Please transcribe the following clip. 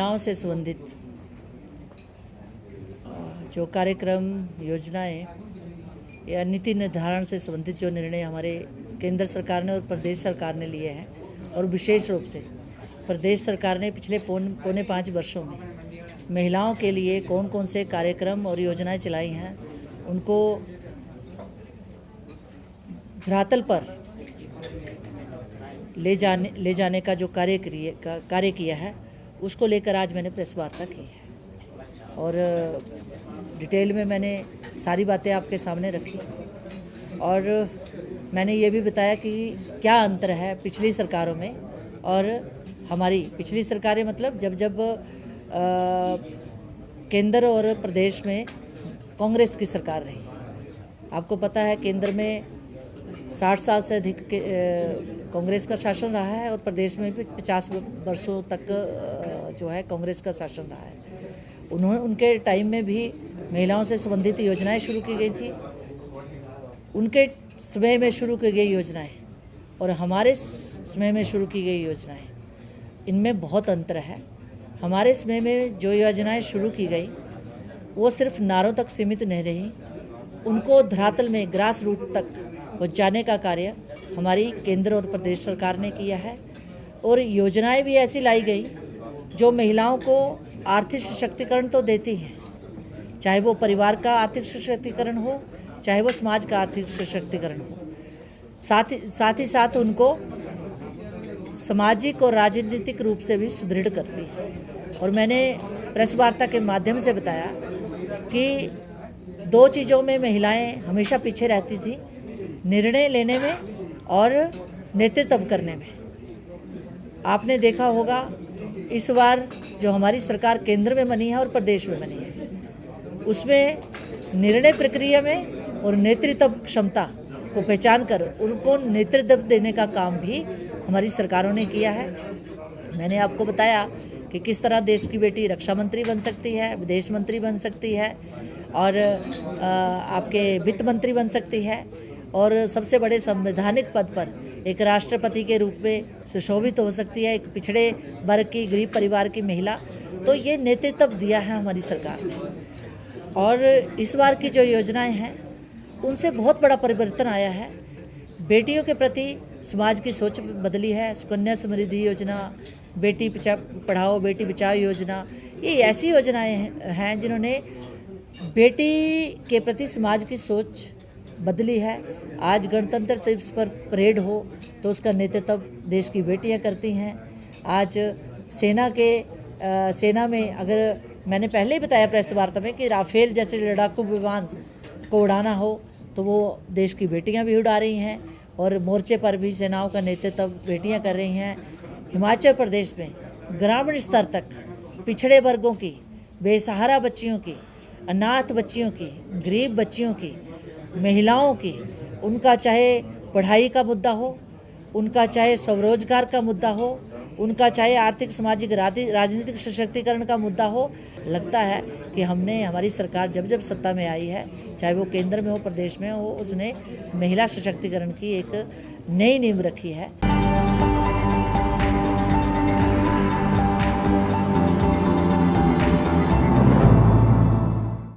महिलाओं से संबंधित जो कार्यक्रम योजनाएं या नीति निर्धारण से संबंधित जो निर्णय हमारे केंद्र सरकार ने और प्रदेश सरकार ने लिए हैं, और विशेष रूप से प्रदेश सरकार ने पिछले पौने 5 वर्षों में महिलाओं के लिए कौन कौन से कार्यक्रम और योजनाएं चलाई हैं, उनको धरातल पर ले जाने का जो कार्य किया है, उसको लेकर आज मैंने प्रेस वार्ता की है और डिटेल में मैंने सारी बातें आपके सामने रखी और मैंने ये भी बताया कि क्या अंतर है पिछली सरकारों में और हमारी। पिछली सरकारें मतलब जब केंद्र और प्रदेश में कांग्रेस की सरकार रही। आपको पता है केंद्र में 60 साल से अधिक कांग्रेस का शासन रहा है और प्रदेश में भी 50 वर्षों तक जो है कांग्रेस का शासन रहा है। उनके टाइम में भी महिलाओं से संबंधित योजनाएं शुरू की गई थी, उनके समय में शुरू की गई योजनाएं और हमारे समय में शुरू की गई योजनाएं, इनमें बहुत अंतर है। हमारे समय में जो योजनाएं शुरू की गई वो सिर्फ नारों तक सीमित नहीं रही, उनको धरातल में ग्रास रूट तक पहुँचाने का कार्य हमारी केंद्र और प्रदेश सरकार ने किया है। और योजनाएं भी ऐसी लाई गई जो महिलाओं को आर्थिक सशक्तिकरण तो देती हैं, चाहे वो परिवार का आर्थिक सशक्तिकरण हो, चाहे वो समाज का आर्थिक सशक्तिकरण हो, साथ ही साथ उनको सामाजिक और राजनीतिक रूप से भी सुदृढ़ करती है। और मैंने प्रेस वार्ता के माध्यम से बताया कि 2 चीज़ों में महिलाएं हमेशा पीछे रहती थी, निर्णय लेने में और नेतृत्व करने में। आपने देखा होगा इस बार जो हमारी सरकार केंद्र में बनी है और प्रदेश में बनी है, उसमें निर्णय प्रक्रिया में और नेतृत्व क्षमता को पहचान कर उनको नेतृत्व देने का काम भी हमारी सरकारों ने किया है। मैंने आपको बताया कि किस तरह देश की बेटी रक्षा मंत्री बन सकती है, विदेश मंत्री बन सकती है और आपके वित्त मंत्री बन सकती है और सबसे बड़े संवैधानिक पद पर एक राष्ट्रपति के रूप में सुशोभित हो सकती है, एक पिछड़े वर्ग की गरीब परिवार की महिला। तो ये नेतृत्व दिया है हमारी सरकार ने। और इस बार की जो योजनाएं हैं उनसे बहुत बड़ा परिवर्तन आया है। बेटियों के प्रति समाज की सोच बदली है। सुकन्या समृद्धि योजना, बेटी पढ़ाओ बेटी बचाओ योजना, ये ऐसी योजनाएं हैं जिन्होंने बेटी के प्रति समाज की सोच बदली है। आज गणतंत्र दिवस पर परेड हो तो उसका नेतृत्व देश की बेटियां करती हैं। आज सेना में अगर मैंने पहले ही बताया प्रेस वार्ता में कि राफेल जैसे लड़ाकू विमान को उड़ाना हो तो वो देश की बेटियां भी उड़ा रही हैं और मोर्चे पर भी सेनाओं का नेतृत्व बेटियां कर रही हैं। हिमाचल प्रदेश में ग्रामीण स्तर तक पिछड़े वर्गों की, बेसहारा बच्चियों की, अनाथ बच्चियों की, गरीब बच्चियों की, महिलाओं की, उनका चाहे पढ़ाई का मुद्दा हो, उनका चाहे स्वरोजगार का मुद्दा हो, उनका चाहे आर्थिक सामाजिक राजनीतिक सशक्तिकरण का मुद्दा हो, लगता है कि हमारी सरकार जब सत्ता में आई है, चाहे वो केंद्र में हो प्रदेश में हो, उसने महिला सशक्तिकरण की एक नई नींव रखी है।